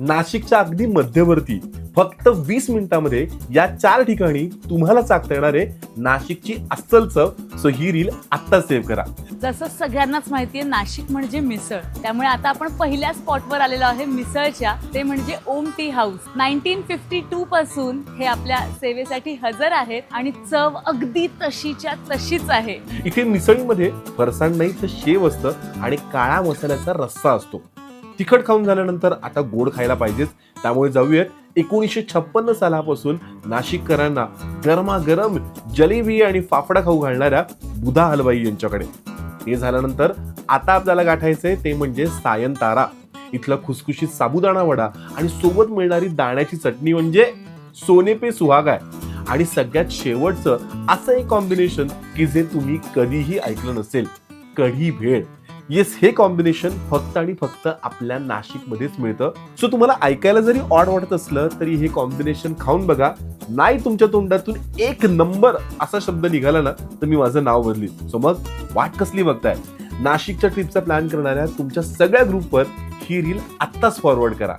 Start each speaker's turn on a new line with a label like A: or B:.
A: नाशिकच्या अगदी मध्यवर्ती फक्त 20 मिनिटांमध्ये या 4 ठिकाणी तुम्हाला चाखता येणार आहे नाशिकची अस्सल चव. सो ही रील आत्ता सेव्ह करा.
B: जसं सगळ्यांनाच माहितीये नाशिक म्हणजे मिसळ, त्यामुळे आता आपण पहिल्या स्पॉटवर आलेलो आहे मिसळच्या, ते म्हणजे ओम टी हाऊस. 1952 पासून हे आपल्या सेवेसाठी हजर आहेत आणि चव अगदी तशीच्या तशीच आहे.
A: इथे मिसळीमध्ये फरसाण नाही तर शेव असतं आणि काळा मसाल्याचा रस्सा असतो. तिखट खाऊन झाल्यानंतर आता गोड खायला पाहिजेच, त्यामुळे जाऊयात 1956 सालापासून नाशिककरांना गरमागरम जलेबी आणि फाफडा खाऊ घालणाऱ्या बुधा हलवाई यांच्याकडे. हे झाल्यानंतर आता आपल्याला गाठायचंय ते म्हणजे सायंतारा. इथला खुसखुशीत साबुदाणा वडा आणि सोबत मिळणारी दाण्याची चटणी म्हणजे सोने पे सुहागा आहे. आणि सगळ्यात शेवटचं असं एक कॉम्बिनेशन की जे तुम्ही कधीही ऐकलं नसेल, कढी भेळ. येस, हे कॉम्बिनेशन फक्त आणि फक्त आपल्या नाशिकमध्येच मिळतं. सो तुम्हाला ऐकायला जरी ऑड वाटत असलं तरी हे कॉम्बिनेशन खाऊन बघा. नाही तुमच्या तोंडातून एक नंबर असा शब्द निघाला ना तर मी माझं नाव बदलीन. सो मग वाट कसली बघताय? नाशिकच्या ट्रिपचा प्लॅन करणाऱ्या तुमच्या सगळ्या ग्रुपवर ही रील आत्ताच फॉरवर्ड करा.